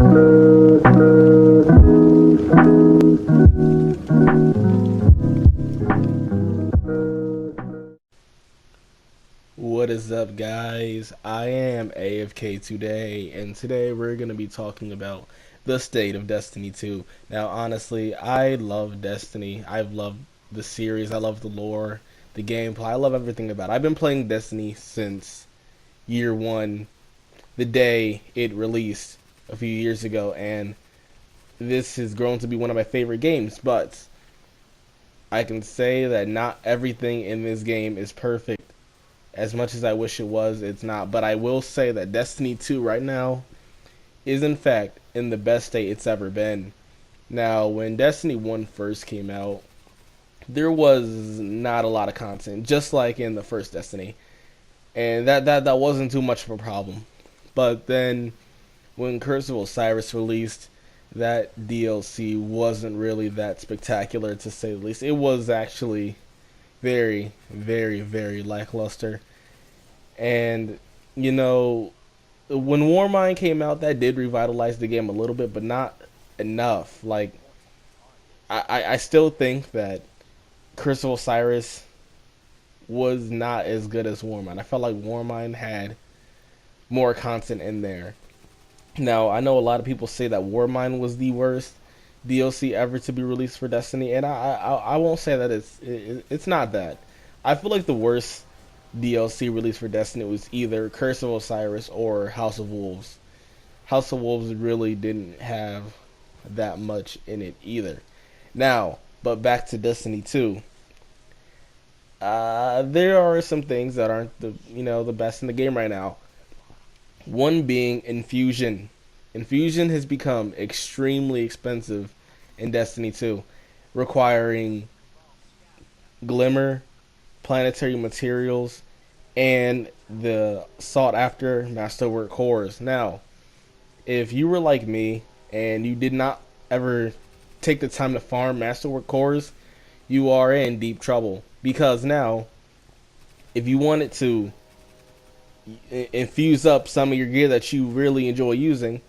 What is up, guys? I am AFK today, and today we're going to be talking about the state of Destiny 2. Now, honestly, I love Destiny. I've loved the series, I love the lore, the gameplay, I love everything about it. I've been playing Destiny since year one, the day it released a few years ago, and this has grown to be one of my favorite games, but I can say that not everything in this game is perfect. As much as I wish it was, it's not. But I will say that Destiny 2 right now is in fact in the best state it's ever been. Now, when Destiny 1 first came out, there was not a lot of content, just like in the first Destiny. And that wasn't too much of a problem. But then when Curse of Osiris released, that DLC wasn't really that spectacular, to say the least. It was actually very, very, very lackluster. And, you know, when Warmind came out, that did revitalize the game a little bit, but not enough. Like, I still think that Curse of Osiris was not as good as Warmind. I felt like Warmind had more content in there. Now, I know a lot of people say that Warmind was the worst DLC ever to be released for Destiny, and I won't say that it's not that. I feel like the worst DLC released for Destiny was either Curse of Osiris or House of Wolves. House of Wolves really didn't have that much in it either. Now, but back to Destiny 2. There are some things that aren't the best in the game right now. One being Infusion. Infusion has become extremely expensive in Destiny 2, requiring Glimmer, planetary materials, and the sought after masterwork cores. Now, if you were like me and you did not ever take the time to farm masterwork cores, you are in deep trouble, because now if you wanted to infuse up some of your gear that you really enjoy using,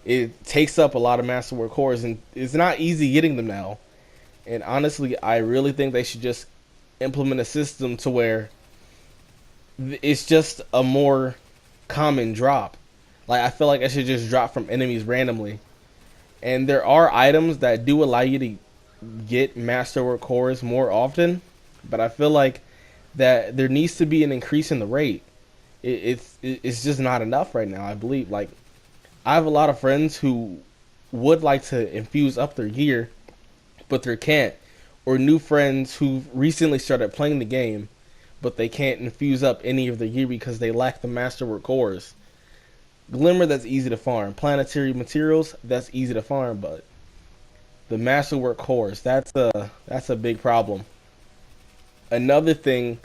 it takes up a lot of masterwork cores, and it's not easy getting them now. And honestly, I really think they should just implement a system to where it's just a more common drop. Like, I feel like I should just drop from enemies randomly. And there are items that do allow you to get masterwork cores more often, but I feel like that there needs to be an increase in the rate. It's just not enough right now, I believe. Like, I have a lot of friends who would like to infuse up their gear, but they can't. Or new friends who recently started playing the game, but they can't infuse up any of their gear because they lack the masterwork cores. Glimmer, that's easy to farm. Planetary materials, that's easy to farm, but the masterwork cores, that's a big problem. Another thing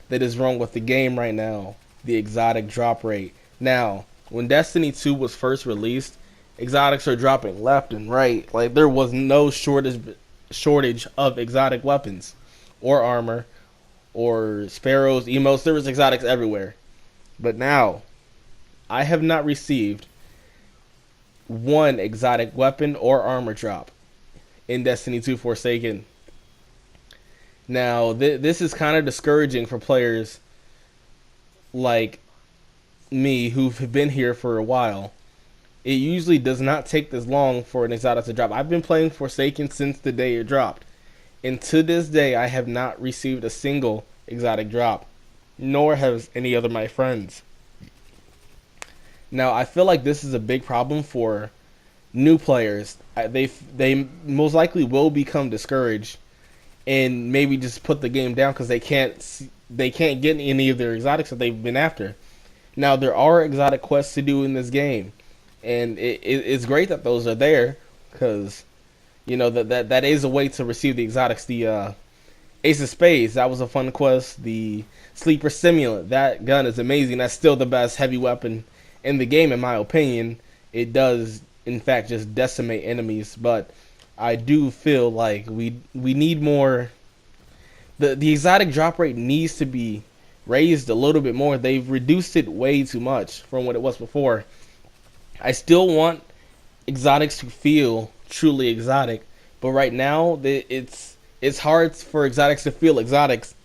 that is wrong with the game right now, the exotic drop rate. Now, when Destiny 2 was first released, exotics are dropping left and right. Like, there was no shortage of exotic weapons or armor or sparrows, emotes. There was exotics everywhere. But now, I have not received one exotic weapon or armor drop in Destiny 2 Forsaken. Now, this is kind of discouraging for players like me who've been here for a while. It usually does not take this long for an exotic to drop. I've been playing Forsaken since the day it dropped, and to this day I have not received a single exotic drop, nor has any other of my friends. Now, I feel like this is a big problem for new players. They most likely will become discouraged and maybe just put the game down because they can't get any of their exotics that they've been after. Now, there are exotic quests to do in this game, and it's great that those are there, because that is a way to receive the exotics. The Ace of Spades, that was a fun quest. The Sleeper Simulant, that gun is amazing. That's still the best heavy weapon in the game, in my opinion. It does, in fact, just decimate enemies, but I do feel like we need more. The exotic drop rate needs to be raised a little bit more. They've reduced it way too much from what it was before. I still want exotics to feel truly exotic. But right now, it's hard for exotics to feel exotics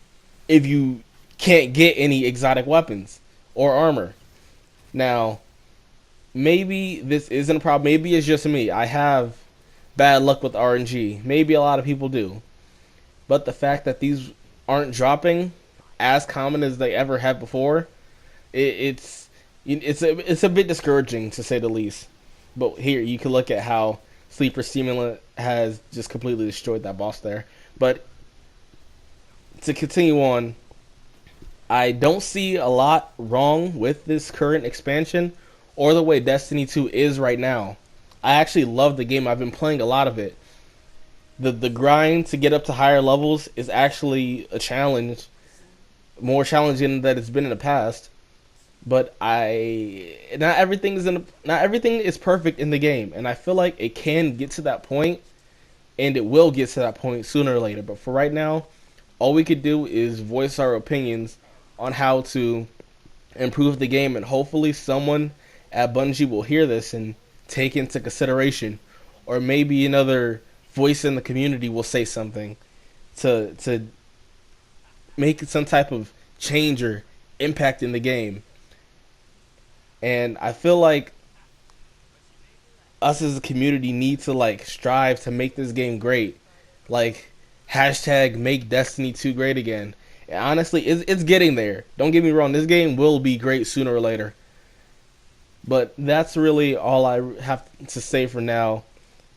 if you can't get any exotic weapons or armor. Now, maybe this isn't a problem. Maybe it's just me. I have bad luck with RNG. Maybe a lot of people do. But the fact that these aren't dropping as common as they ever have before, it's it's a bit discouraging to say the least. But here you can look at how Sleeper Stimulant has just completely destroyed that boss there. But to continue on, I don't see a lot wrong with this current expansion or the way Destiny 2 is right now. I actually love the game. I've been playing a lot of it. The grind to get up to higher levels is actually a challenge, more challenging than it's been in the past. But I not everything is perfect in the game, and I feel like it can get to that point, and it will get to that point sooner or later. But for right now, all we could do is voice our opinions on how to improve the game, and hopefully someone at Bungie will hear this and take into consideration, or maybe another voice in the community will say something to make some type of change or impact in the game. And I feel like us as a community need to like strive to make this game great. Like hashtag make Destiny 2 great again. And honestly, it's getting there. Don't get me wrong, this game will be great sooner or later. But that's really all I have to say for now.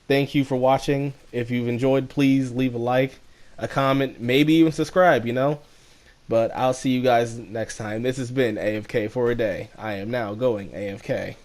Thank you for watching. If you've enjoyed, please leave a like, a comment, maybe even subscribe. But I'll see you guys next time. This has been AFK for a day. I am now going AFK.